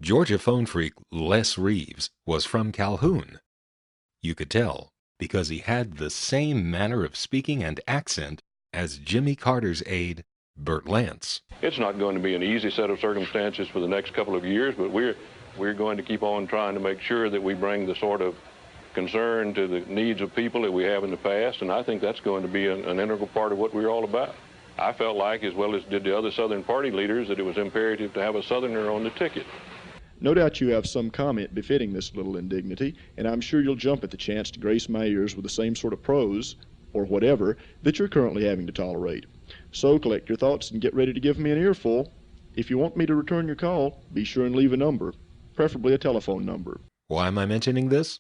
Georgia phone freak Les Reeves was from Calhoun. You could tell because he had the same manner of speaking and accent as Jimmy Carter's aide, Bert Lance. It's not going to be an easy set of circumstances for the next couple of years, but we're going to keep on trying to make sure that we bring the sort of concern to the needs of people that we have in the past, and I think that's going to be an integral part of what we're all about. I felt like, as well as did the other Southern Party leaders, that it was imperative to have a Southerner on the ticket. No doubt you have some comment befitting this little indignity, and I'm sure you'll jump at the chance to grace my ears with the same sort of prose, or whatever, that you're currently having to tolerate. So collect your thoughts and get ready to give me an earful. If you want me to return your call, be sure and leave a number, preferably a telephone number. Why am I mentioning this?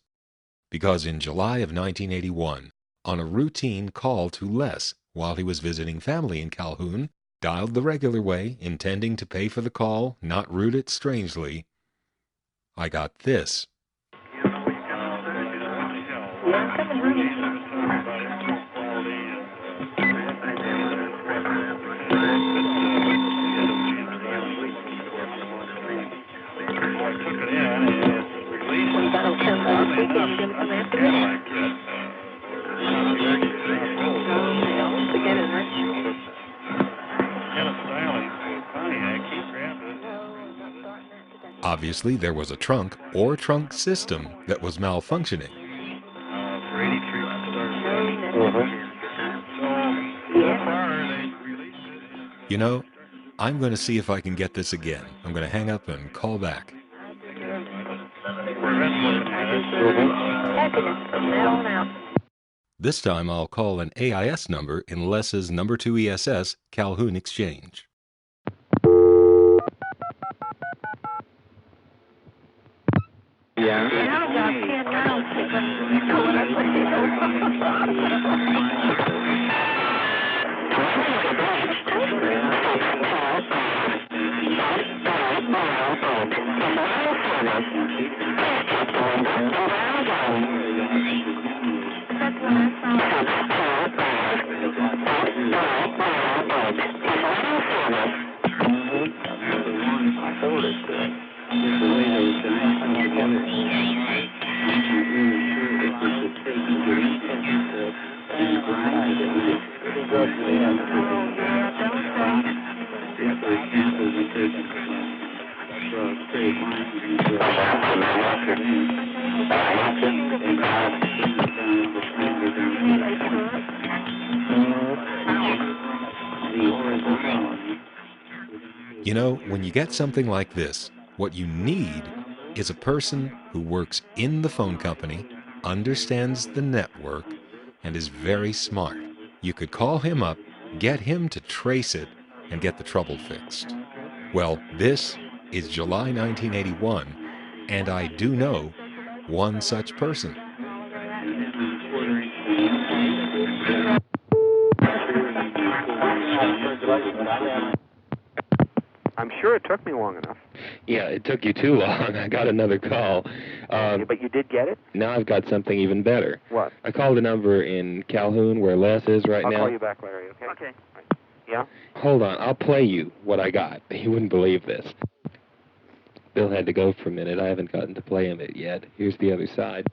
Because in July of 1981, on a routine call to Les while he was visiting family in Calhoun, dialed the regular way, intending to pay for the call, not route it strangely, I got this. Obviously, there was a trunk or trunk system that was malfunctioning. You know, I'm going to see if I can get this again. I'm going to hang up and call back. This time I'll call an AIS number in Les's number 2 ESS Calhoun Exchange. You know, when you get something like this, what you need is a person who works in the phone company, understands the network, and is very smart. You could call him up, get him to trace it, and get the trouble fixed. Well, this is July 1981, and I do know one such person. I'm sure it took me long enough. Yeah, it took you too long. I got another call. But you did get it? Now I've got something even better. What? I called a number in Calhoun where Les is right now. I'll call you back, Larry, okay? Okay. Yeah? Hold on, I'll play you what I got. You wouldn't believe this. Bill had to go for a minute. I haven't gotten to play him it yet. Here's the other side.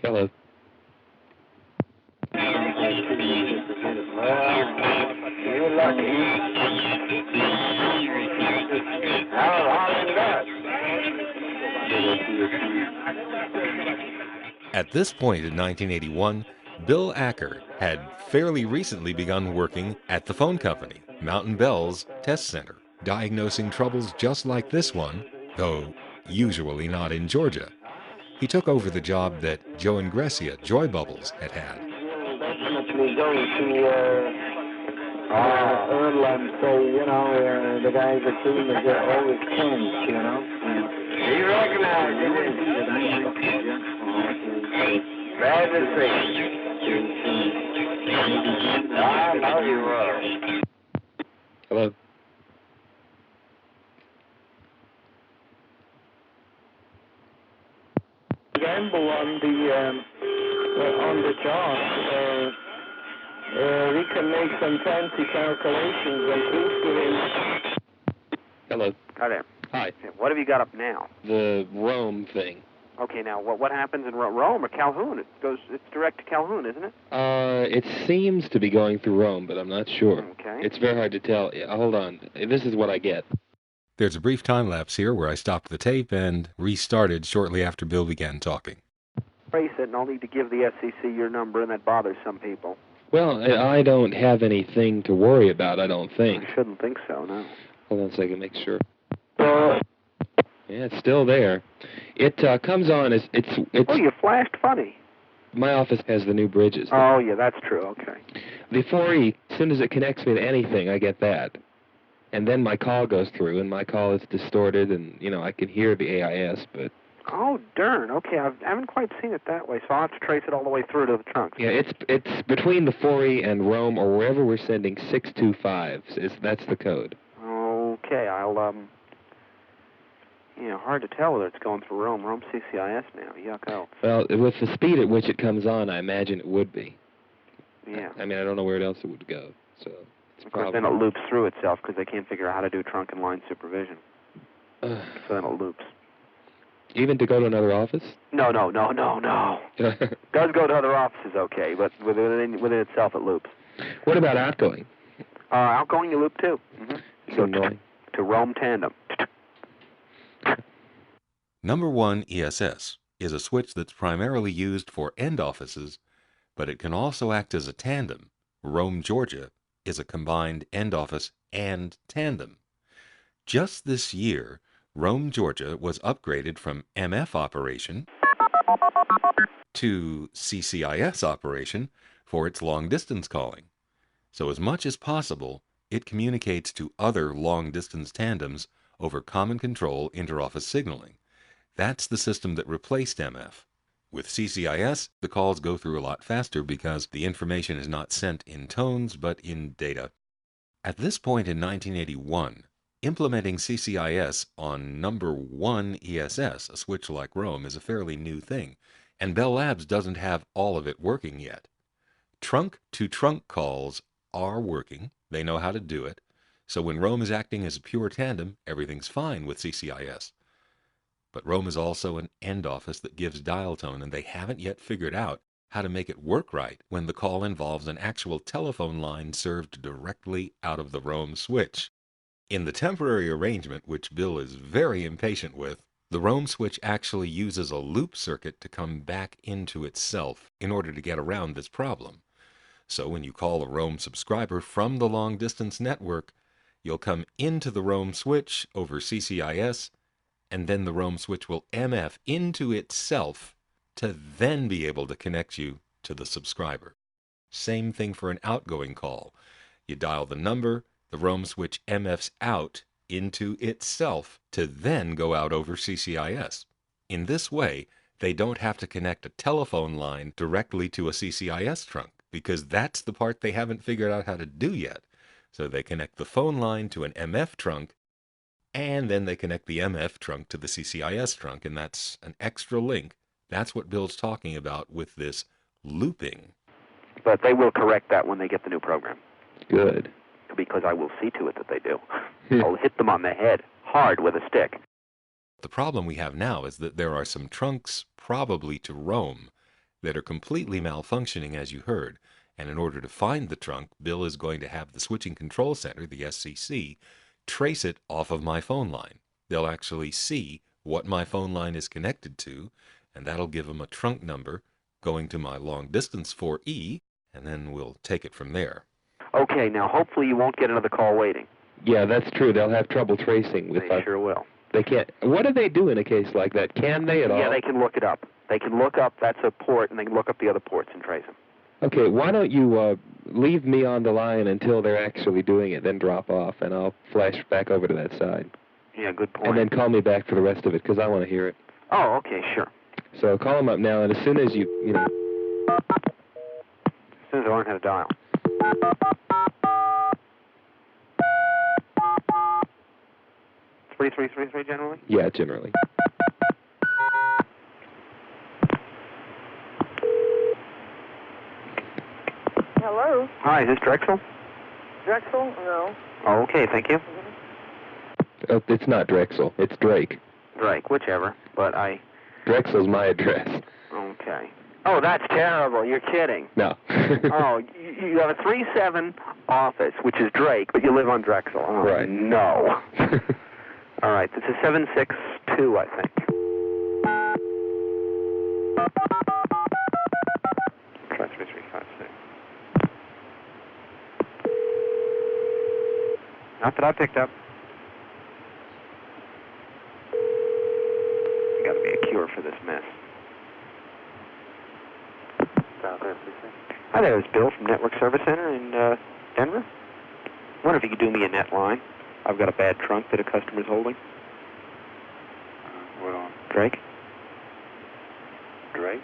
Hello. You're lucky. At this point in 1981, Bill Acker had fairly recently begun working at the phone company, Mountain Bell's Test Center, diagnosing troubles just like this one, though usually not in Georgia. He took over the job that Joe Ingressia, Joy Bubbles, had had. Definitely go to Earl and say, you know, the guys that seem to get always changed, you know. He recognized it. Glad to see. I know you will. gamble on the job. We can make some fancy calculations and prove to him. Hello. Hi there. Hi. What have you got up now? The Rome thing. Okay, now what happens in Rome or Calhoun? It's direct to Calhoun, isn't it? It seems to be going through Rome, but I'm not sure. Okay. It's very hard to tell. Yeah, hold on. This is what I get. There's a brief time lapse here where I stopped the tape and restarted shortly after Bill began talking. Trace it, and I'll need to give the FCC your number, and that bothers some people. Well, I don't have anything to worry about, I don't think. I shouldn't think so, no. Hold on a second, make sure. Yeah, it's still there. It comes on as it's. Oh, you flashed funny. My office has the new bridges. Oh, yeah, that's true. Okay. The 4E, as soon as it connects me to anything, I get that. And then my call goes through, and my call is distorted, and, I can hear the AIS, but... Oh, darn. Okay, I haven't quite seen it that way, so I'll have to trace it all the way through to the trunk. Yeah, it's between the 4E and Rome, or wherever we're sending 625s. That's the code. Okay, I'll, hard to tell whether it's going through Rome. Rome CCIS now. Yuck out. Well, with the speed at which it comes on, I imagine it would be. Yeah. I mean, I don't know where else it would go, so... Of course, then it loops through itself because they can't figure out how to do trunk and line supervision. So then it loops. Even to go to another office? No. Does go to other offices, okay, but within itself it loops. What about outgoing? Outgoing you loop too. Mm-hmm. So annoying. To Rome tandem. Number 1 ESS is a switch that's primarily used for end offices, but it can also act as a tandem. Rome, Georgia is a combined end office and tandem. Just this year, Rome, Georgia was upgraded from MF operation to CCIS operation for its long-distance calling. So as much as possible, it communicates to other long-distance tandems over common control interoffice signaling. That's the system that replaced MF. With CCIS, the calls go through a lot faster because the information is not sent in tones, but in data. At this point in 1981, implementing CCIS on number 1 ESS, a switch like Rome, is a fairly new thing, and Bell Labs doesn't have all of it working yet. Trunk-to-trunk calls are working. They know how to do it. So when Rome is acting as a pure tandem, everything's fine with CCIS. But Rome is also an end office that gives dial tone, and they haven't yet figured out how to make it work right when the call involves an actual telephone line served directly out of the Rome switch. In the temporary arrangement, which Bill is very impatient with, the Rome switch actually uses a loop circuit to come back into itself in order to get around this problem. So when you call a Rome subscriber from the long-distance network, you'll come into the Rome switch over CCIS, and then the Rome switch will MF into itself to then be able to connect you to the subscriber. Same thing for an outgoing call. You dial the number, the Rome switch MFs out into itself to then go out over CCIS. In this way, they don't have to connect a telephone line directly to a CCIS trunk, because that's the part they haven't figured out how to do yet. So they connect the phone line to an MF trunk, and then they connect the MF trunk to the CCIS trunk, and that's an extra link. That's what Bill's talking about with this looping. But they will correct that when they get the new program. Good. Because I will see to it that they do. I'll hit them on the head, hard with a stick. The problem we have now is that there are some trunks, probably to Rome, that are completely malfunctioning, as you heard. And in order to find the trunk, Bill is going to have the Switching Control Center, the SCC, trace it off of my phone line. They'll actually see what my phone line is connected to, and that'll give them a trunk number going to my long-distance 4E, and then we'll take it from there. Okay, now hopefully you won't get another call waiting. Yeah, that's true. They'll have trouble tracing with They sure will. They can't. What do they do in a case like that? Can they at all? Yeah, they can look it up. They can look up, that's a port, and they can look up the other ports and trace them. Okay, why don't you leave me on the line until they're actually doing it, then drop off, and I'll flash back over to that side. Yeah, good point. And then call me back for the rest of it, because I want to hear it. Oh, okay, sure. So call them up now, and as soon as you know... As soon as I learn how to dial. Three generally? Yeah, generally. Hello? Hi, is this Drexel? Drexel? No. Oh, okay, thank you. Oh, it's not Drexel. It's Drake. Drake, whichever, but I... Drexel's my address. Okay. Oh, that's terrible. You're kidding. No. Oh, you have a 3-7 office, which is Drake, but you live on Drexel. Oh, right. No. All right, this is 762, I think. Try 3356. Not that I picked up. There's got to be a cure for this mess. Hi there, it's Bill from Network Service Center in Denver. I wonder if you could do me a net line. I've got a bad trunk that a customer's holding. What on? Drake? Drake?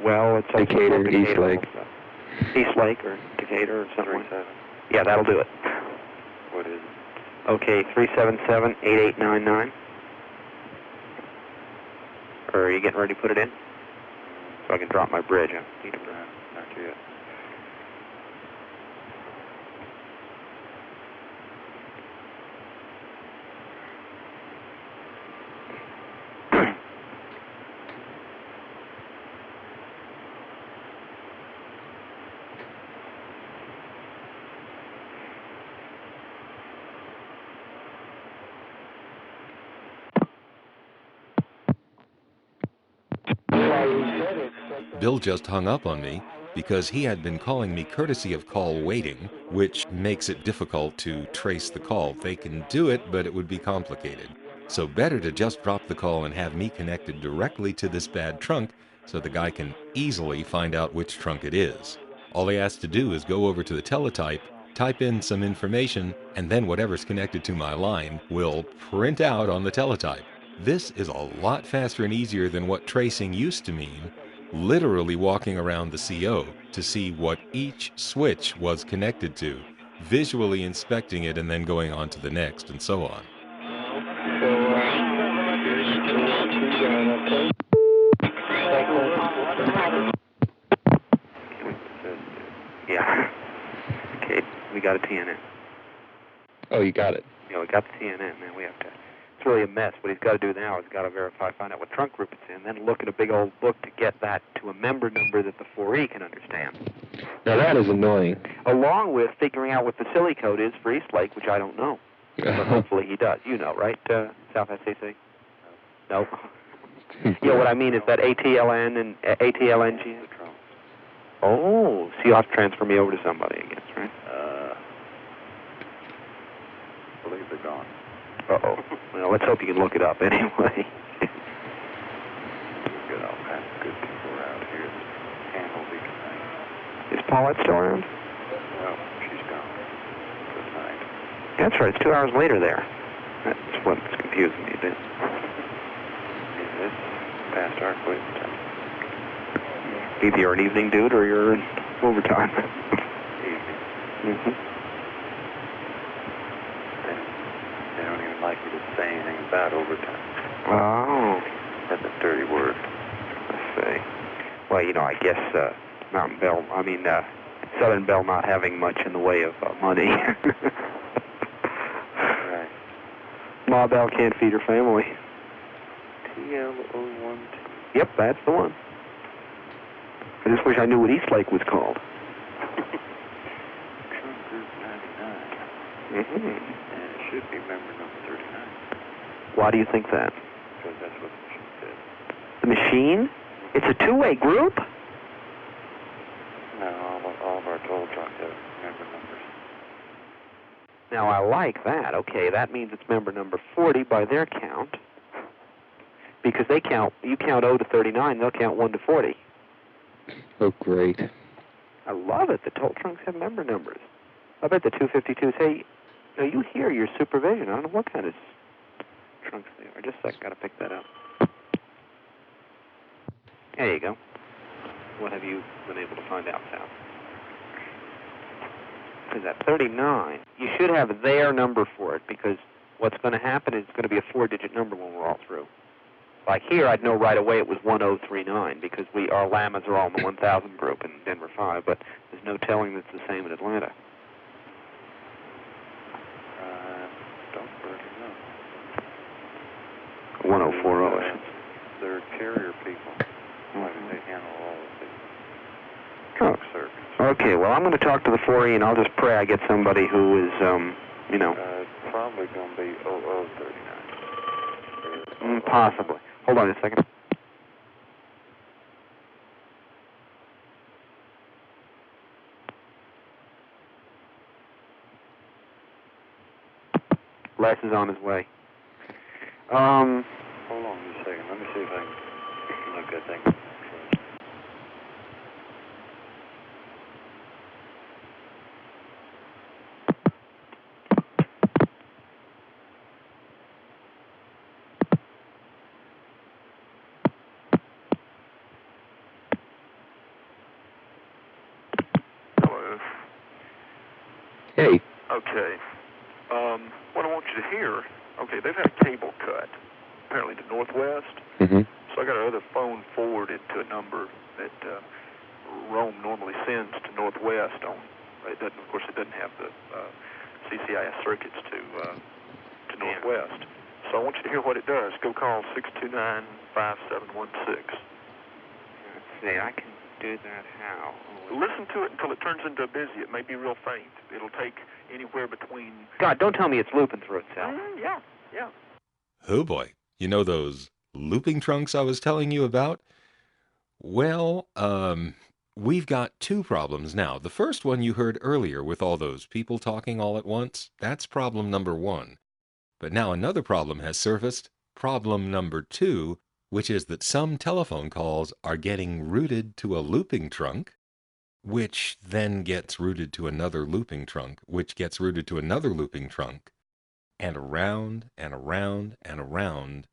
Well, it's Decatur, East Lake. East Lake or Decatur or something. 37. Yeah, that'll do it. What is it? Okay, 377-8899. Or are you getting ready to put it in? So I can drop my bridge. I need to... Not yet. Bill just hung up on me because he had been calling me courtesy of call waiting, which makes it difficult to trace the call. They can do it, but it would be complicated. So better to just drop the call and have me connected directly to this bad trunk so the guy can easily find out which trunk it is. All he has to do is go over to the teletype, type in some information, and then whatever's connected to my line will print out on the teletype. This is a lot faster and easier than what tracing used to mean, literally walking around the CO to see what each switch was connected to, visually inspecting it and then going on to the next, and so on. Yeah. Okay, we got a TNN. Oh, you got it. Yeah, we got the TNN, man. We have to... It's really a mess. What he's got to do now is got to verify, find out what trunk group it's in, then look at a big old book to get that to a member number that the 4E can understand. Now that is annoying. Along with figuring out what the silly code is for East Lake, which I don't know. But hopefully he does. You know, right, South SCC? No. Yeah, what I mean is that ATLN and ATLNG. Oh, so you'll have to transfer me over to somebody, I guess, right? I believe they're gone. Uh-oh. Well, let's hope you can look it up anyway. We've got all kinds of good people around here that handle these things. Is Paulette still around? Well, she's gone for the night. That's right, it's 2 hours later there. That's what's confusing me a bit. Is it past our quit time? Either you're an evening dude or you're in overtime. Evening. Mm-hmm. They don't even like you to say anything about overtime. Oh. That's a dirty word. Let's see. Well, you know, I guess Southern Bell not having much in the way of money. Right. Ma Bell can't feed her family. TL012. Yep, that's the one. I just wish I knew what East Lake was called. Trunk Group 99. Mm-hmm. And it should be member number 39. Why do you think that? Because that's what the machine said. The machine? It's a two-way group? No, all of our total trucks have member numbers. Now, I like that. Okay, that means it's member number 40 by their count. Because you count 0 to 39, they'll count 1 to 40. Oh, great. I love it. The toll trunks have member numbers. I bet the 252s, hey, you hear your supervision. I don't know what kind of trunks they are. Just a sec, got to pick that up. There you go. What have you been able to find out, Sal? Is that 39? You should have their number for it, because what's going to happen is it's going to be a 4-digit number when we're all through. Like here, I'd know right away it was 1039 because our llamas are all in the 1000 group in Denver 5, but there's no telling that's the same in Atlanta. Don't really know. 1040. They're carrier people. Why do they handle all of the truck circuits? Okay, well, I'm going to talk to the 4E, and I'll just pray I get somebody who is, you know. It's probably going to be 0039. Possibly. Hold on a second. Les is on his way. Hold on just a second. Let me see if I can look at that. Hello. Hey. Okay. What I want you to hear, okay, they've had a cable cut, apparently to Northwest. Mm-hmm. So I got another phone forwarded to a number that Rome normally sends to Northwest on. It doesn't, of course, it doesn't have the CCIS circuits to Northwest. So I want you to hear what it does. Go call 629-5716. Let's see, I can do that how? Listen to it until it turns into a busy. It may be real faint. It'll take anywhere between... God, don't tell me it's looping through itself. Yeah. Oh boy. You know those looping trunks I was telling you about? Well, we've got two problems now. The first one you heard earlier with all those people talking all at once, that's problem number one. But now another problem has surfaced, problem number two, which is that some telephone calls are getting routed to a looping trunk, which then gets routed to another looping trunk, which gets routed to another looping trunk, and around and around and around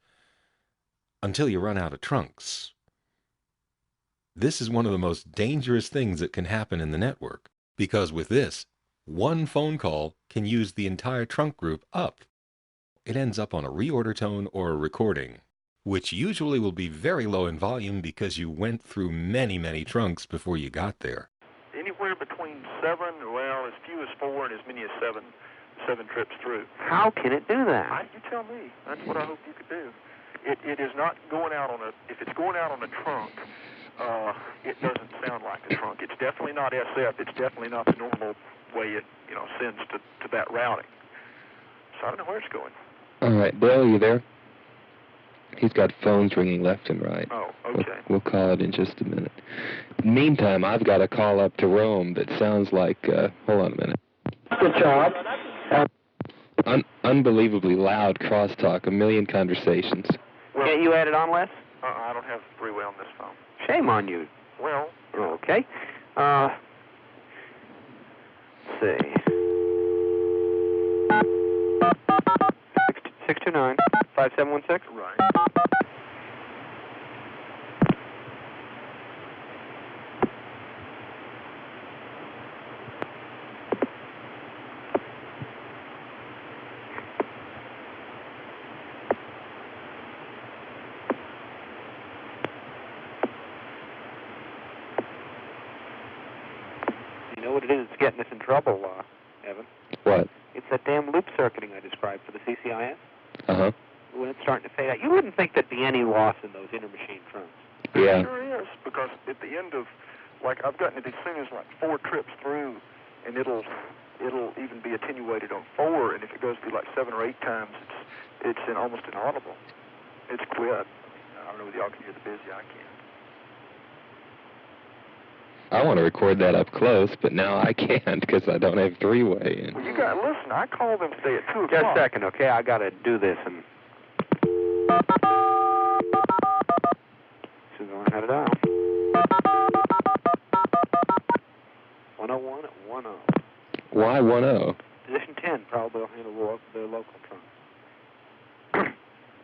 until you run out of trunks. This is one of the most dangerous things that can happen in the network, because with this, one phone call can use the entire trunk group up. It ends up on a reorder tone or a recording, which usually will be very low in volume because you went through many, many trunks before you got there. Anywhere between 7, well, as few as 4 and as many as 7 trips through. How can it do that? You tell me. That's what I hope you could do. It is not going out on a... If it's going out on a trunk, it doesn't sound like a trunk. It's definitely not SF. It's definitely not the normal way it, sends to that routing. So I don't know where it's going. All right, Bill, you there? He's got phones ringing left and right. Oh, okay. We'll call it in just a minute. Meantime, I've got a call up to Rome that sounds like, hold on a minute. Good job. Unbelievably loud crosstalk, a million conversations. Well, can't you add it on, Les? I don't have freeway on this phone. Shame on you. Well... Okay. Let's see. 629-5716? Right. You know what it is? It's getting us in trouble, Evan. What? It's that damn loop circuiting I described for the CCIS. Uh-huh. When it's starting to fade out. You wouldn't think there'd be any loss in those inter-machine trunks. Yeah. It sure is, because at the end of, I've gotten it as soon as 4 trips through, and it'll even be attenuated on 4, and if it goes through 7 or 8 times, it's almost inaudible. It's quit. I don't know whether y'all can hear the busy. I can't. I want to record that up close, but now I can't because I don't have three-way. Well, you got listen. I called them today at 2 o'clock. Just a second, okay? I got to do this and. So go ahead and dial. 101 at 10. Why 10? Position 10 probably will handle the local trunk.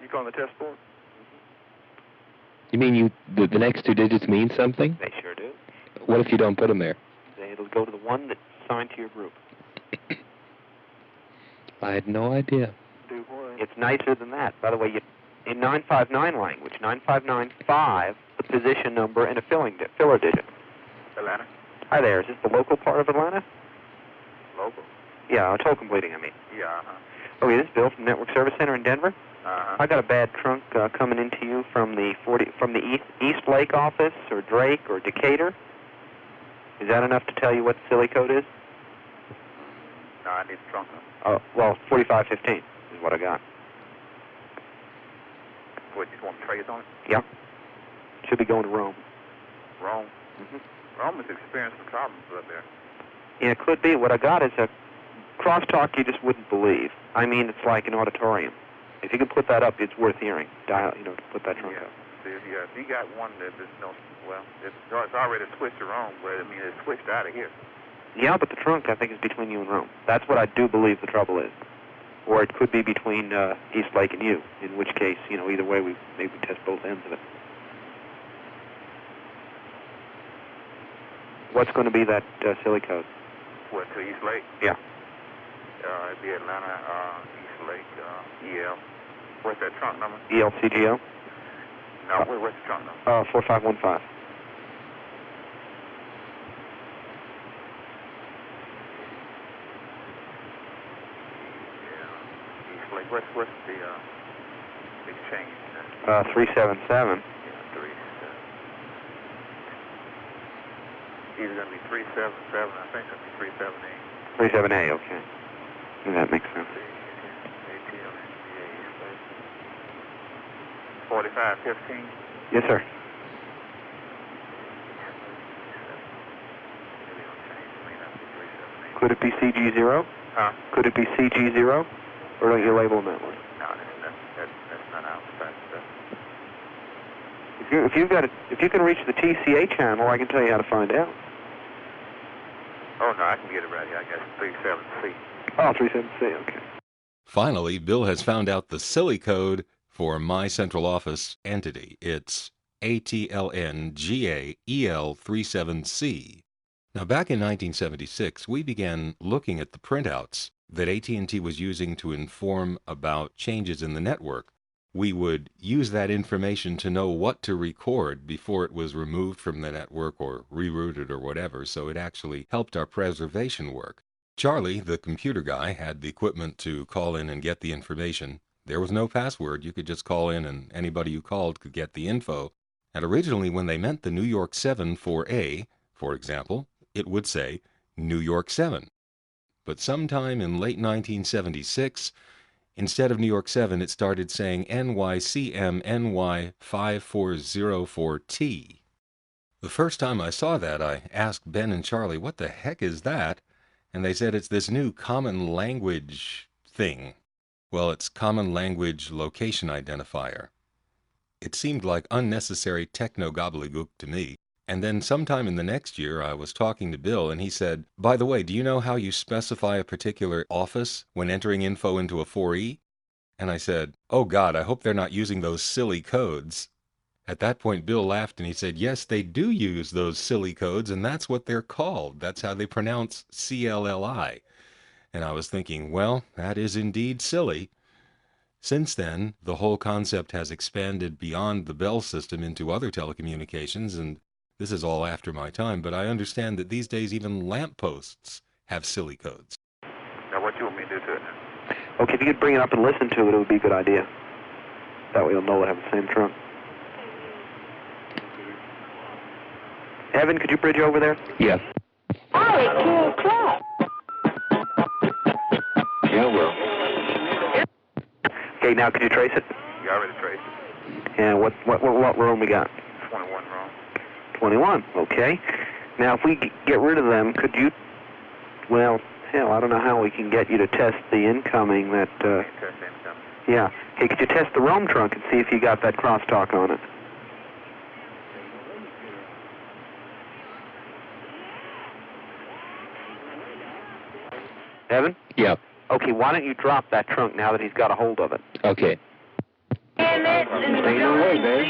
You calling the test board? You mean the next 2 digits mean something? They sure do. What if you don't put them there? It'll go to the one that's assigned to your group. I had no idea. Do what? It's nicer than that. By the way, in 959 language. 9595, the position number and a filler digit. Atlanta? Hi there. Is this the local part of Atlanta? Local? Yeah, toll completing, I mean. Yeah, uh-huh. Okay, this is Bill from Network Service Center in Denver. Uh-huh. I got a bad trunk coming into you from the East Lake office, or Drake, or Decatur. Is that enough to tell you what the silly code is? No, I need the trunk number. Oh, well, 4515 is what I got. What, you want trace on it? Yep. Should be going to Rome. Rome? Mm-hmm. Rome has experienced some problems up there. Yeah, it could be. What I got is a crosstalk you just wouldn't believe. I mean, it's like an auditorium. If you could put that up, it's worth hearing. Dial, put that trunk up. See, if you got one that is it's already switched to Rome, but I mean, it's switched out of here. Yeah, but the trunk, I think, is between you and Rome. That's what I do believe the trouble is. Or it could be between East Lake and you, in which case, either way, we maybe test both ends of it. What's going to be that silly code? What, to East Lake? Yeah. It'd be Atlanta, East Lake, EL. What's that trunk number? ELCGO? No, what's the trunk number? 4515. East Lake. What's the exchange? 377. Yeah, 37. Either going to be 377, I think it's going to be 378. 37A, okay. That makes sense. 4515? Yes, sir. Could it be CG0? Huh? Could it be CG0? Or don't you label them that way? No, that's not outside stuff. If you can reach the TCA channel, I can tell you how to find out. Oh, no, I can get it right here. I got 37C. Oh, 37C, okay. Finally, Bill has found out the silly code for my central office entity. It's ATLNGAEL37C. Now, back in 1976, we began looking at the printouts that AT&T was using to inform about changes in the network. We would use that information to know what to record before it was removed from the network or rerouted or whatever, so it actually helped our preservation work. Charlie, the computer guy, had the equipment to call in and get the information. There was no password. You could just call in and anybody you called could get the info. And originally, when they meant the New York 7 for A, for example, it would say New York 7. But sometime in late 1976, instead of New York 7, it started saying NYCM NY5404T. The first time I saw that, I asked Ben and Charlie, what the heck is that? And they said it's this new common language thing. Well, it's Common Language Location Identifier. It seemed like unnecessary techno-gobbledygook to me. And then sometime in the next year, I was talking to Bill, and he said, by the way, do you know how you specify a particular office when entering info into a 4E? And I said, oh God, I hope they're not using those silly codes. At that point, Bill laughed and he said, yes, they do use those silly codes, and that's what they're called. That's how they pronounce CLLI. And I was thinking, well, that is indeed silly. Since then, the whole concept has expanded beyond the Bell system into other telecommunications, and this is all after my time, but I understand that these days even lampposts have silly codes. Now, what you want me to do to it now? Okay, if you could bring it up and listen to it, it would be a good idea. That way you'll know we'll have the same trunk. Evan, could you bridge over there? Yeah. Oh, it's 2 o'clock. Yeah, well. Okay, now could you trace it? You already traced it. Yeah, what room we got? 21 room. 21, okay. Now, if we get rid of them, could you, well, hell, I don't know how we can get you to test the incoming that, Test incoming. yeah. Okay, could you test the roam trunk and see if you got that crosstalk on it? Evan? Yeah. Okay, why don't you drop that trunk now that he's got a hold of it? Okay. Ain't no way, babe.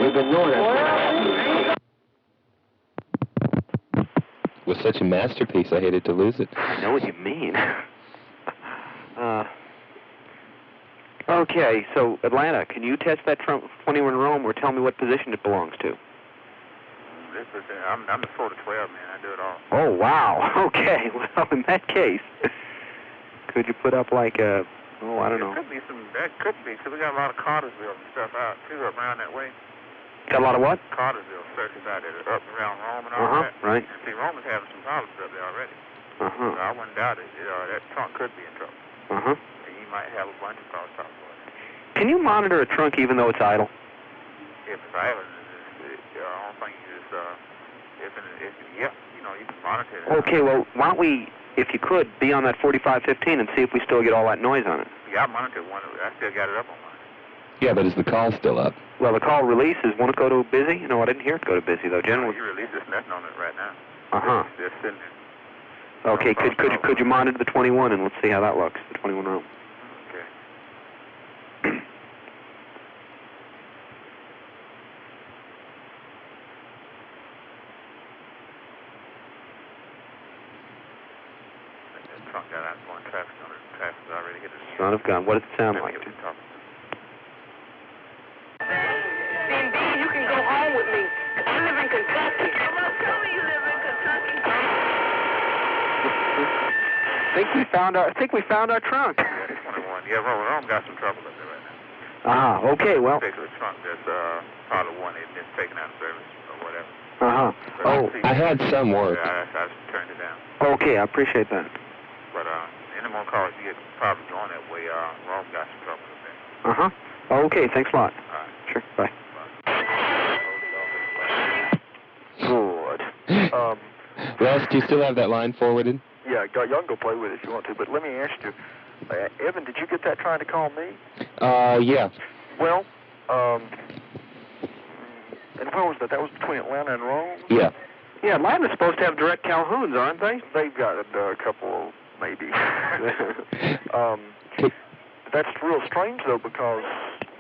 We've been knowing that. It was such a masterpiece, I hated to lose it. I know what you mean. Okay, so Atlanta, can you test that trunk 21 Rome or tell me what position it belongs to? I'm the 4 to 12, man. I do it all. Oh, wow. Okay, well, in that case, could you put up like a, I don't know. That could be, because we got a lot of Cartersville and stuff out, too, up around that way. Got a lot of what? Cartersville circuits out there, up around Rome and all that. Right. See, Rome is having some problems up there already. So I wouldn't doubt it. That trunk could be in trouble. And you might have a bunch of crosstalk for it. Can you monitor a trunk even though it's idle? If it's idle, I don't think you just, you can monitor it. Okay, well, why don't we, if you could, be on that 4515 and see if we still get all that noise on it? Yeah, I monitored one. I still got it up on mine. Yeah, but is the call still up? Well, the call releases. Won't it go to busy? No, I didn't hear it go to busy, though. Generally. You release this nothing on it right now. It's sitting there. Okay, could you monitor the 21 and let's see how that looks, the 21 room. Okay. That trunk got out going traffic on it. Traffic's already hit it. Son of gun. What does it sound like? Then you can go home with me. I live in Kentucky. Tell me you live in Kentucky. I think we found our trunk. Yeah, 21. Yeah, Rome got some trouble up there right now. Okay, well. Particular trunk that's probably one that's taken out of service or whatever. I had some work. Yeah, I turned it down. Okay, I appreciate that. But any more calls you get probably going that way, Rome got some trouble up there. Okay, thanks a lot. All right. Sure, bye. Good. Les, do you still have that line forwarded? Yeah, y'all can go play with it if you want to, but let me ask you, Evan, did you get that trying to call me? Yeah. Well, and where was that? That was between Atlanta and Rome? Yeah. Yeah, Atlanta's supposed to have direct Calhouns, aren't they? They've got a couple, maybe. That's real strange, though, because...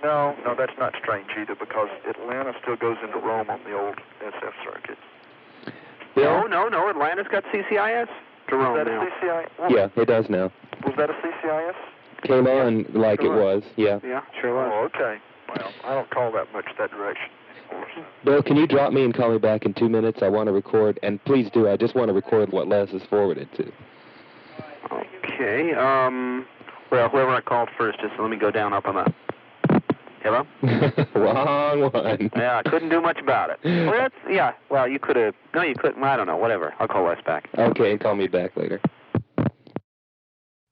No, that's not strange either, because Atlanta still goes into Rome on the old SF circuit. Bill? No, Atlanta's got CCIS to Rome Was that now. a CCIS? Well, Yeah, it does now. Was that a CCIS? Came on like it was, yeah. Yeah, sure was. Oh, okay. Well, I don't call that much that direction anymore. So. Bill, can you drop me and call me back in 2 minutes? I want to record, and please do, I just want to record what Les is forwarded to. Okay, well, whoever I called first, just let me go down up on that. Hello? Wrong one. Yeah, I couldn't do much about it. Well, you could have, no, you couldn't, I don't know, whatever. I'll call Les back. Okay, call me back later.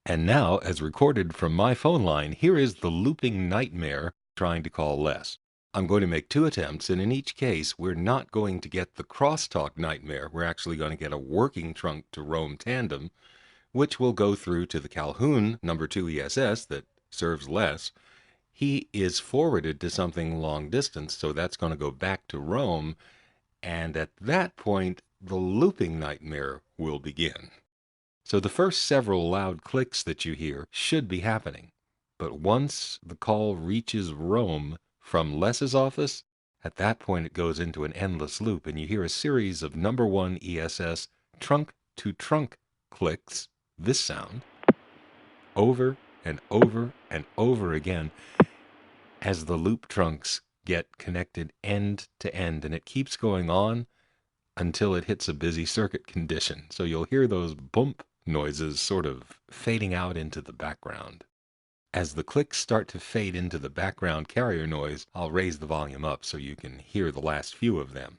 And now, as recorded from my phone line, here is the looping nightmare trying to call Les. I'm going to make 2 attempts, and in each case, we're not going to get the crosstalk nightmare. We're actually going to get a working trunk to Rome tandem, which will go through to the Calhoun number 2 ESS that serves Les. He is forwarded to something long distance, so that's going to go back to Rome, and at that point, the looping nightmare will begin. So the first several loud clicks that you hear should be happening, but once the call reaches Rome from Les's office, at that point it goes into an endless loop, and you hear a series of number 1 ESS trunk-to-trunk clicks, this sound, over and over and over again, as the loop trunks get connected end to end, and it keeps going on until it hits a busy circuit condition. So you'll hear those bump noises sort of fading out into the background. As the clicks start to fade into the background carrier noise, I'll raise the volume up so you can hear the last few of them.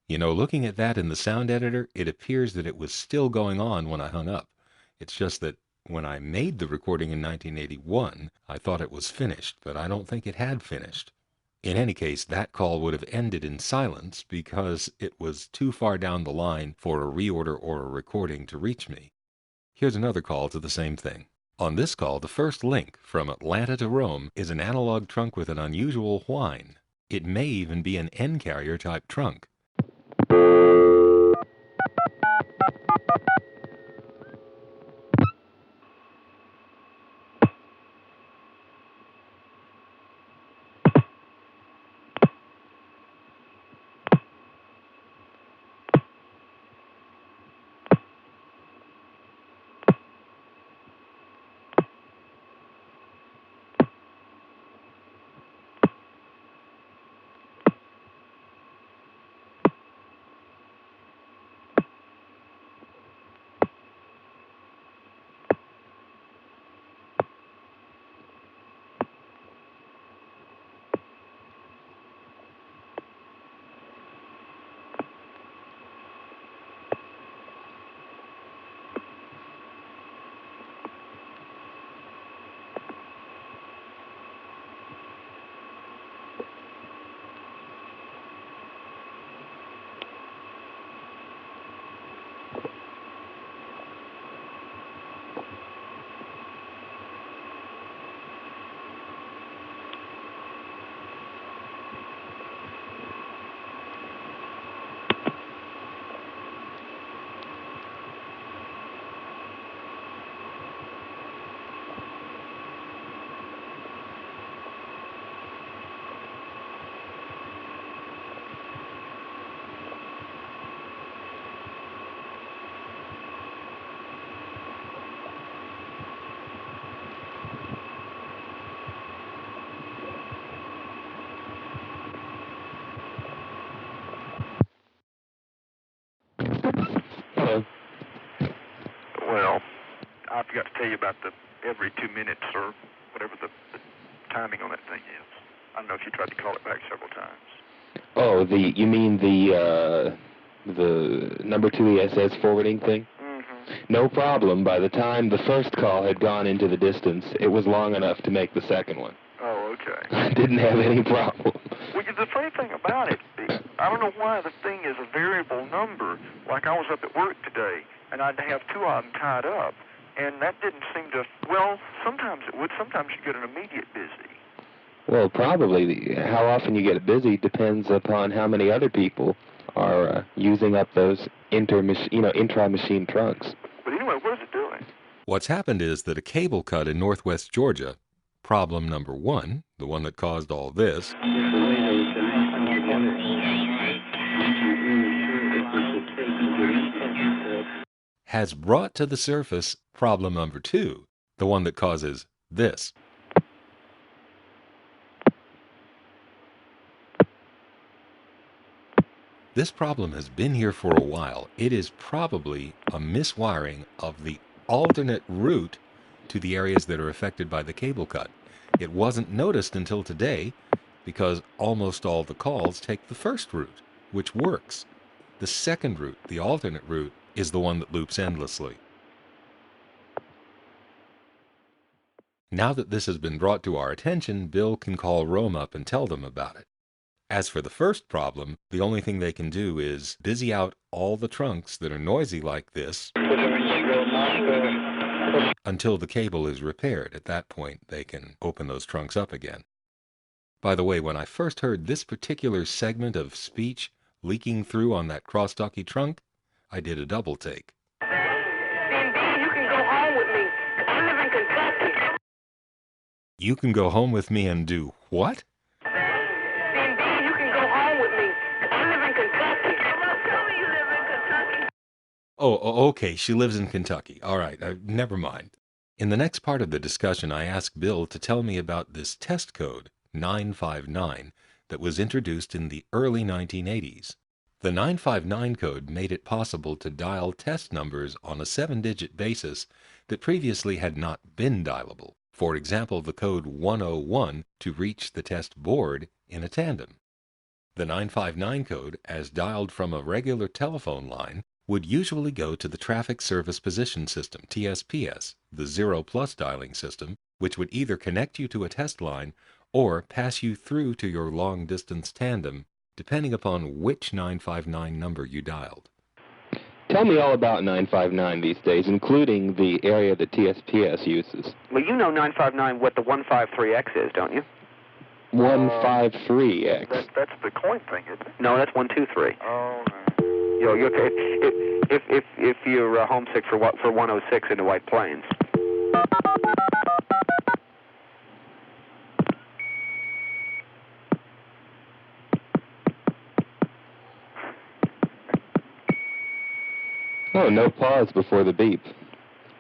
You know, looking at that in the sound editor, it appears that it was still going on when I hung up. It's just that when I made the recording in 1981, I thought it was finished, but I don't think it had finished. In any case, that call would have ended in silence because it was too far down the line for a reorder or a recording to reach me. Here's another call to the same thing. On this call, the first link from Atlanta to Rome is an analog trunk with an unusual whine. It may even be an N-carrier type trunk. Hello. Well, I forgot to tell you about the every 2 minutes or whatever the timing on that thing is. I don't know if you tried to call it back several times. Oh, you mean the number 2 ESS forwarding thing? Mm-hmm. No problem. By the time the first call had gone into the distance, it was long enough to make the second one. Oh, okay. I didn't have any problem. Well, the funny thing about it, I don't know why the thing is a variable number. Like I was up at work today, and I'd have 2 of them tied up, and that didn't seem to, well, sometimes it would. Sometimes you get an immediate busy. Well, probably how often you get busy depends upon how many other people are using up those intra-machine trunks. But anyway, what is it doing? What's happened is that a cable cut in northwest Georgia, problem number 1, the one that caused all this, has brought to the surface problem number 2, the one that causes this. This problem has been here for a while. It is probably a miswiring of the alternate route to the areas that are affected by the cable cut. It wasn't noticed until today because almost all the calls take the first route, which works. The second route, the alternate route, is the one that loops endlessly. Now that this has been brought to our attention, Bill can call Rome up and tell them about it. As for the first problem, the only thing they can do is busy out all the trunks that are noisy like this until the cable is repaired. At that point, they can open those trunks up again. By the way, when I first heard this particular segment of speech leaking through on that crosstalkie trunk, I did a double take. Indeed, you can go home with me. I live in Kentucky. You can go home with me and do what? Indeed, you can go home with me. I live in Kentucky. Well, tell me you live in Kentucky. Oh, okay, she lives in Kentucky. All right, never mind. In the next part of the discussion, I asked Bill to tell me about this test code, 959, that was introduced in the early 1980s. The 959 code made it possible to dial test numbers on a 7-digit basis that previously had not been dialable. For example, the code 101 to reach the test board in a tandem. The 959 code, as dialed from a regular telephone line, would usually go to the Traffic Service Position System, TSPS, the 0+ dialing system, which would either connect you to a test line or pass you through to your long-distance tandem, depending upon which 959 number you dialed. Tell me all about 959 these days, including the area that TSPS uses. Well, you know 959 what the 153X is, don't you? 153X. That's the coin thing, isn't it? No, that's 123. Oh, You know, if you're homesick for 106 in the White Plains. Oh, no pause before the beep.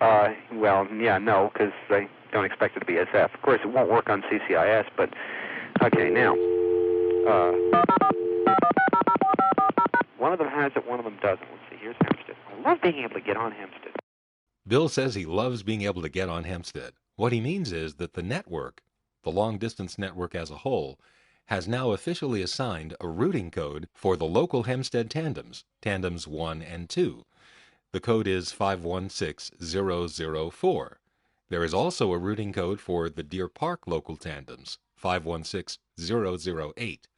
Well, yeah, no, because they don't expect it to be SF. Of course, it won't work on CCIS, but okay, now. One of them has it, one of them doesn't. Let's see, here's Hempstead. I love being able to get on Hempstead. Bill says he loves being able to get on Hempstead. What he means is that the network, the long-distance network as a whole, has now officially assigned a routing code for the local Hempstead tandems, tandems 1 and 2. The code is 516004. There is also a routing code for the Deer Park local tandems, 516008.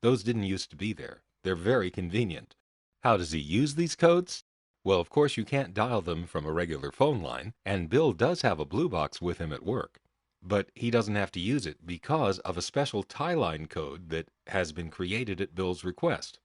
Those didn't used to be there. They're very convenient. How does he use these codes? Well, of course, you can't dial them from a regular phone line, and Bill does have a blue box with him at work. But he doesn't have to use it because of a special tie line code that has been created at Bill's request.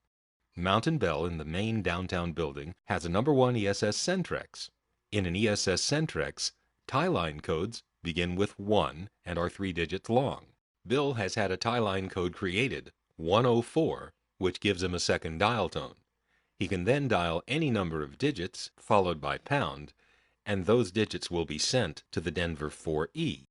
Mountain Bell in the main downtown building has a number 1 ESS Centrex. In an ESS Centrex, tie line codes begin with 1 and are 3 digits long. Bill has had a tie line code created, 104, which gives him a second dial tone. He can then dial any number of digits, followed by pound, and those digits will be sent to the Denver 4E.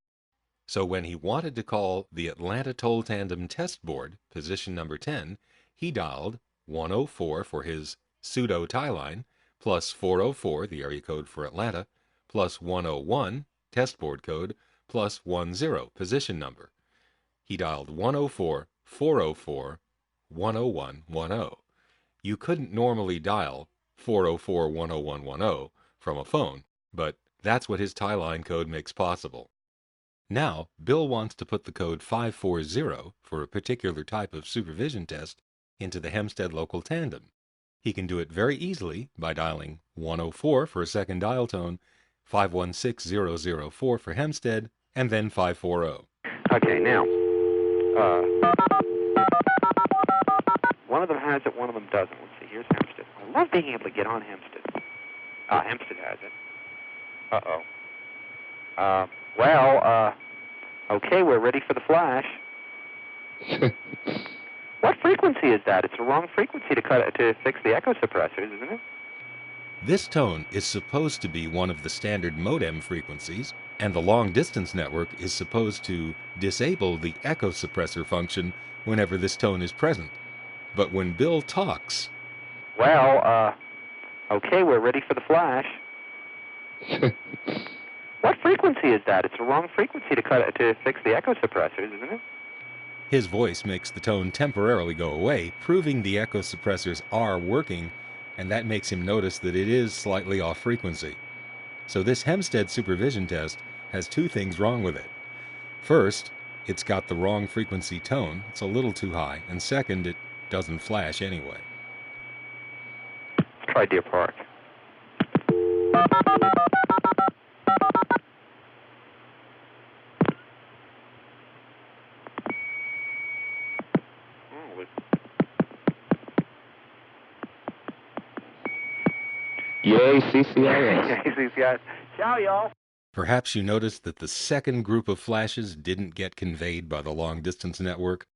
So when he wanted to call the Atlanta Toll Tandem Test Board, position number 10, he dialed 104 for his pseudo tie line, plus 404, the area code for Atlanta, plus 101, test board code, plus 10, position number. He dialed 104, 404, 101, 10. You couldn't normally dial 404, 101, 10 from a phone, but that's what his tie line code makes possible. Now, Bill wants to put the code 540 for a particular type of supervision test into the Hempstead local tandem. He can do it very easily by dialing 104 for a second dial tone, 516004 for Hempstead, and then 540. Okay, now. One of them has it, one of them doesn't. Let's see, here's Hempstead. I love being able to get on Hempstead. Hempstead has it. Okay, we're ready for the flash. What frequency is that? It's the wrong frequency to fix the echo suppressors, isn't it? This tone is supposed to be one of the standard modem frequencies, and the long-distance network is supposed to disable the echo suppressor function whenever this tone is present. But when Bill talks... Okay, we're ready for the flash. What frequency is that? It's the wrong frequency to fix the echo suppressors, isn't it? His voice makes the tone temporarily go away, proving the echo suppressors are working, and that makes him notice that it is slightly off frequency. So this Hempstead supervision test has 2 things wrong with it. First, it's got the wrong frequency tone, it's a little too high, and second, it doesn't flash anyway. Let's try Deer Park. Yay, CCIS. Yay, CCIS. Ciao, y'all. Perhaps you noticed that the second group of flashes didn't get conveyed by the long-distance network.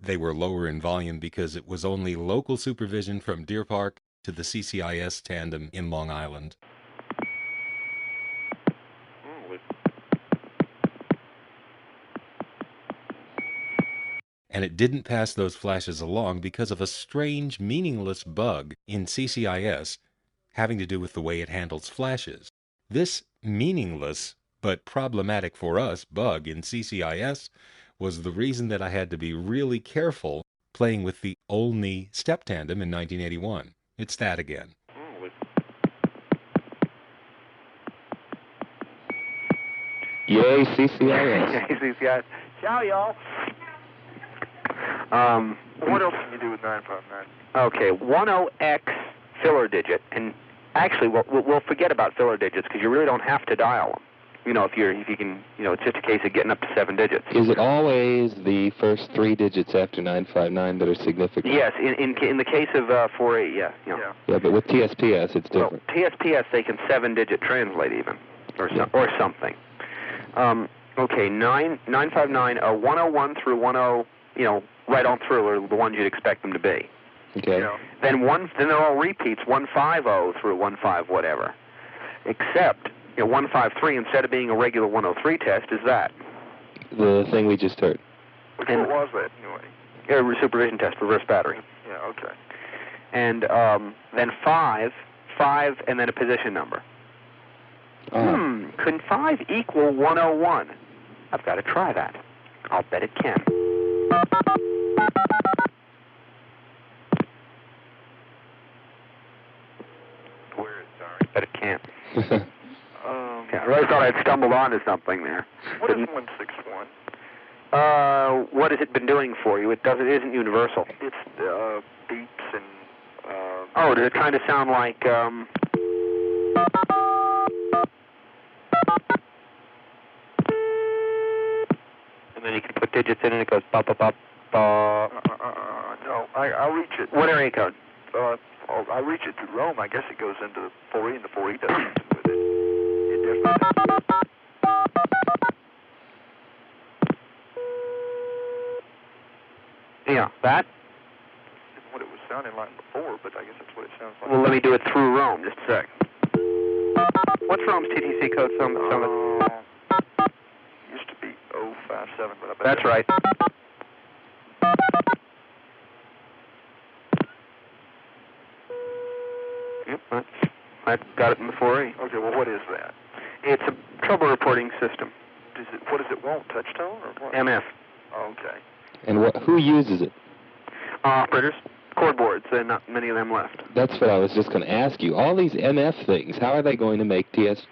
They were lower in volume because it was only local supervision from Deer Park to the CCIS tandem in Long Island. And it didn't pass those flashes along because of a strange, meaningless bug in CCIS having to do with the way it handles flashes. This meaningless but problematic for us bug in CCIS was the reason that I had to be really careful playing with the Olney step tandem in 1981. It's that again. Yay, CCIS. CCIS. Ciao, y'all. What else can you do with 959? Okay, 10X filler digit, and actually we'll forget about filler digits because you really don't have to dial them. You know, if you can, you know, it's just a case of getting up to 7 digits. Is it always the first 3 digits after 959 that are significant? Yes, in the case of 48, yeah. You know. Yeah, but with TSPS, it's different. Well, TSPS, they can 7-digit translate even, or something. Okay, 959, 101 through 10, you know, right on through are the ones you'd expect them to be. Okay. Yeah. Then they're all repeats, 150 through 15 whatever. Except, you know, 153 instead of being a regular 103 test is that. The thing we just heard. What was that anyway? A supervision test, reverse battery. Yeah. Okay. And then 5, and then a position number. Can 5 equal 101? I've got to try that. I'll bet it can. Where is sorry? Bet it can't. I really thought I'd stumbled onto something there. What is 161? What has it been doing for you? It isn't universal. It's beeps and. Oh, does it kind of sound like? And then you can put digits in and it goes ba ba ba ba. No, I reach it. What area code? I reach it through Rome. I guess it goes into the 4E, and the 4E doesn't with it. It definitely. Yeah, that? What it was sounding like before, but I guess that's what it sounds like. Well, let me do it through Rome, just a sec. What's Rome's TTC code? Used to be 057, but I bet that's right. Yep, I've got it in the 4A. Okay, well, what is that? It's a trouble reporting system. What does it want? Touch tone or what? MF. Okay. And who uses it? Operators, cord boards. There are not many of them left. That's what I was just going to ask you. All these MF things, how are they going to make TS?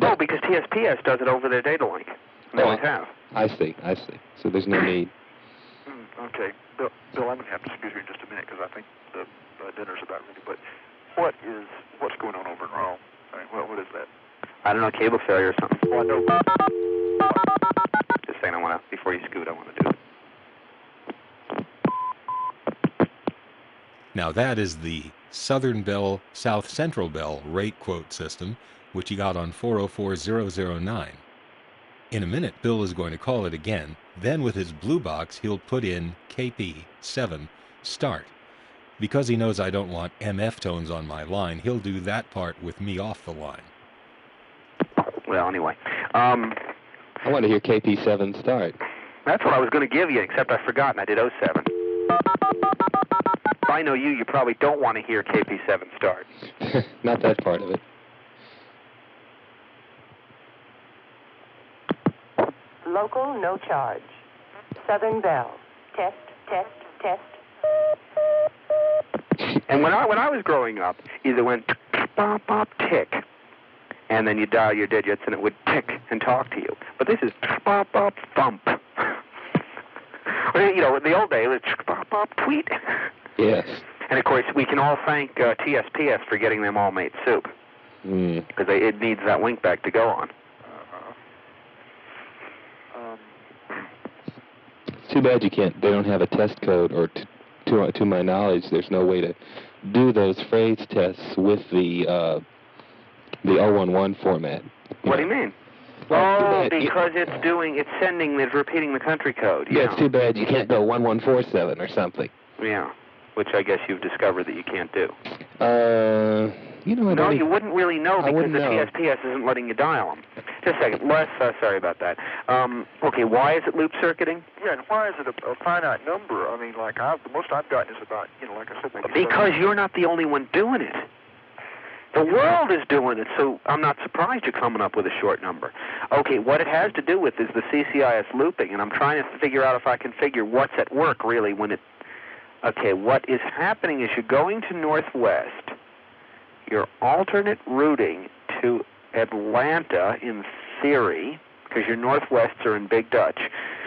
Oh, because TSPS does it over their data link. They always have. I see. So there's no need. Okay. Bill, I'm going to have to excuse you in just a minute because I think the dinner's about ready. But what's going on over in Rome? I mean, what is that? I don't know, cable failure or something. Well, I know. Just saying, before you scoot, I want to do it. Now that is the Southern Bell, South Central Bell rate quote system, which he got on 404009. In a minute, Bill is going to call it again. Then with his blue box, he'll put in KP7 start. Because he knows I don't want MF tones on my line, he'll do that part with me off the line. Well, anyway. I want to hear KP7 start. That's what I was going to give you, except I forgot and I did 07. If I know you, you probably don't want to hear KP7 start. Not that part of it. Local, no charge. Southern Bell. Test, test, test. And when I was growing up, either went bop bop tick, and then you dial your digits and it would tick and talk to you. But this is bop bop thump. You know, in the old day it was bop bop tweet. Yes. And of course, we can all thank TSPS for getting them all made soup, because it needs that link back to go on. It's too bad you can't. They don't have a test code, or to my knowledge, there's no way to do those phrase tests with the 011 format. What do you mean? Well, because it's repeating the country code. Yeah, it's too bad you can't go 1147 or something. Yeah, which I guess you've discovered that you can't do. You know, no, you wouldn't really know because the know. TSPS isn't letting you dial them. Just a second, Les, sorry about that. Okay, why is it loop circuiting? Yeah, and why is it a finite number? I mean, like the most I've gotten is about, like I said, maybe because you're not the only one doing it. The world is doing it, so I'm not surprised you're coming up with a short number. Okay, what it has to do with is the CCIS looping, and I'm trying to figure out if I can figure what's at work, really, when it Okay, what is happening is you're going to Northwest. You're alternate routing to Atlanta in theory, because your Northwests are in Big Dutch.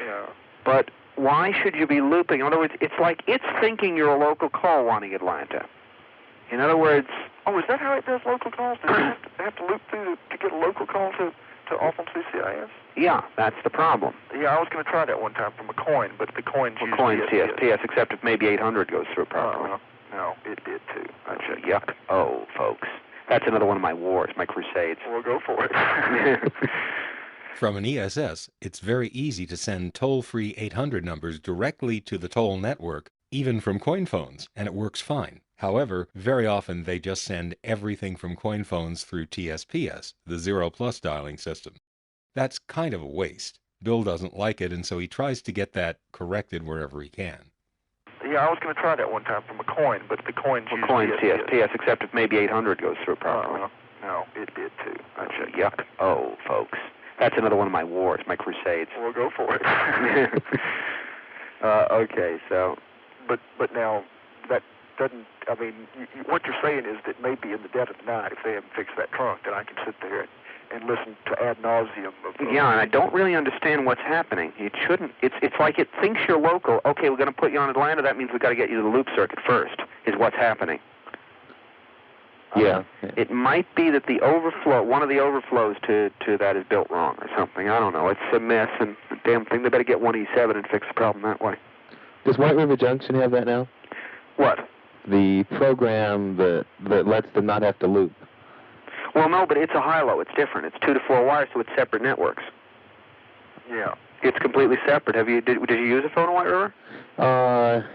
Yeah. But why should you be looping? In other words, it's like it's thinking you're a local call wanting Atlanta. In other words... Oh, is that how it does local calls? Does it have to loop through to get a local call to off on CCIS? Yeah, that's the problem. Yeah, I was going to try that one time from a coin, but the coin's used coin's TSPS, except if maybe 800 goes through properly. No, it did too. That's a yuck. Oh, folks. That's another one of my wars, my crusades. We'll go for it. From an ESS, it's very easy to send toll-free 800 numbers directly to the toll network, even from coin phones, and it works fine. However, very often they just send everything from coin phones through TSPS, the zero-plus dialing system. That's kind of a waste. Bill doesn't like it, and so he tries to get that corrected wherever he can. Yeah, I was going to try that one time from a coin, but the coin's used TSPS, except if maybe 800 goes through properly. No, it did too. That's a yuck. Oh, folks. That's another one of my wars, my crusades. We'll go for it. Okay, so... But now, that doesn't... I mean, what you're saying is that maybe in the dead of the night, if they haven't fixed that trunk, then I can sit there and listen to ad nauseum. Yeah, and I don't really understand what's happening. It shouldn't... It's like it thinks you're local. Okay, we're going to put you on Atlanta. That means we've got to get you to the loop circuit first, is what's happening. Yeah. It might be that the overflow, one of the overflows to that is built wrong or something. I don't know. It's a mess, and the damn thing, they better get 1E7 and fix the problem that way. Does White River Junction have that now? What? The program that lets them not have to loop. Well, no, but it's a high-low. It's different. It's 2 to 4 wires, so it's separate networks. Yeah. It's completely separate. Did you use a phone in White River?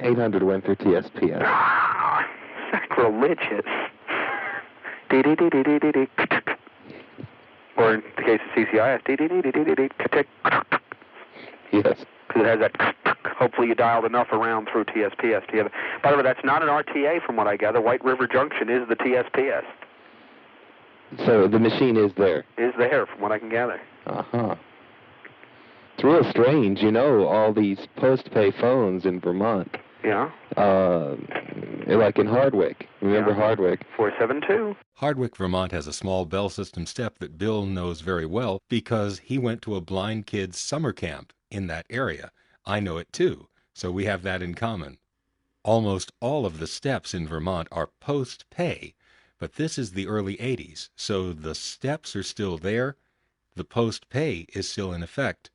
800 went through TSPS. Ah, sacrilegious. Or in the case of CCIS, yes. Because it has that, hopefully you dialed enough around through TSPS. By the way, that's not an RTA from what I gather. White River Junction is the TSPS. So the machine is there? Is there, from what I can gather. Uh-huh. It's real strange, you know, all these post-pay phones in Vermont. Yeah. Like in Hardwick. Remember Hardwick? 472. Hardwick, Vermont has a small bell system step that Bill knows very well because he went to a blind kids summer camp in that area. I know it too, so we have that in common. Almost all of the steps in Vermont are post-pay, but this is the early 80s, so the steps are still there, the post-pay is still in effect,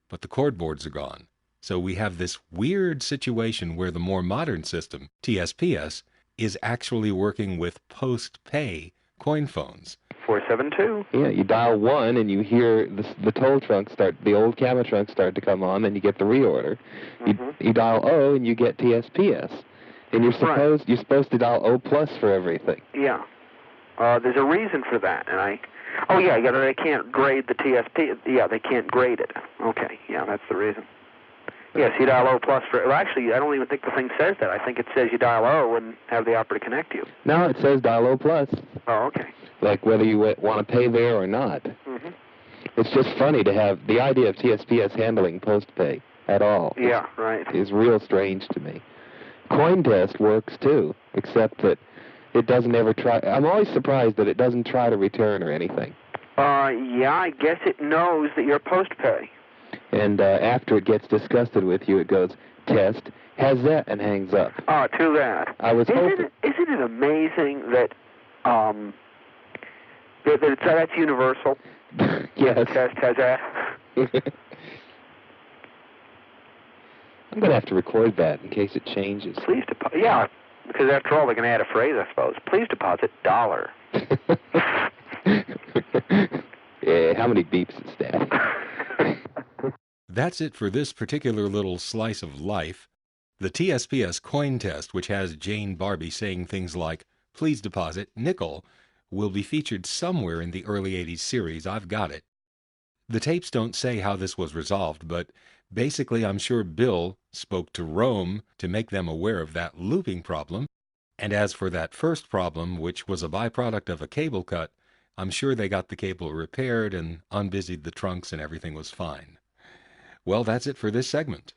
but the cord boards are gone. So we have this weird situation where the more modern system, TSPS, is actually working with post-pay coin phones. 472. Yeah, you dial 1 and you hear the toll trunk start, the old camera trunk start to come on, then you get the reorder. You dial 0 and you get TSPS. And you're supposed to dial O plus for everything. Yeah. There's a reason for that, and they can't grade the TSP. Yeah, they can't grade it. Okay, yeah, that's the reason. Yes, you dial O plus for... Well, actually, I don't even think the thing says that. I think it says you dial O and have the operator connect you. No, it says dial O plus. Oh, okay. Like whether you want to pay there or not. Mm-hmm. It's just funny to have the idea of TSPS handling post-pay at all. Yeah, right. Is real strange to me. Coin test works too, except that it doesn't ever try... I'm always surprised that it doesn't try to return or anything. Yeah, I guess it knows that you're post-pay. And after it gets disgusted with you, it goes, test, has that, and hangs up. Oh, too bad. I was hoping... Isn't it amazing that, that's universal? Yes. Test has that. I'm going to have to record that in case it changes. Please deposit. Yeah, because after all, they're going to add a phrase, I suppose. Please deposit $1. Yeah, how many beeps is that? That's it for this particular little slice of life. The TSPS coin test, which has Jane Barbie saying things like, please deposit nickel, will be featured somewhere in the early 80s series. I've got it. The tapes don't say how this was resolved, but basically I'm sure Bill spoke to Rome to make them aware of that looping problem. And as for that first problem, which was a byproduct of a cable cut, I'm sure they got the cable repaired and unbusied the trunks and everything was fine. Well, that's it for this segment.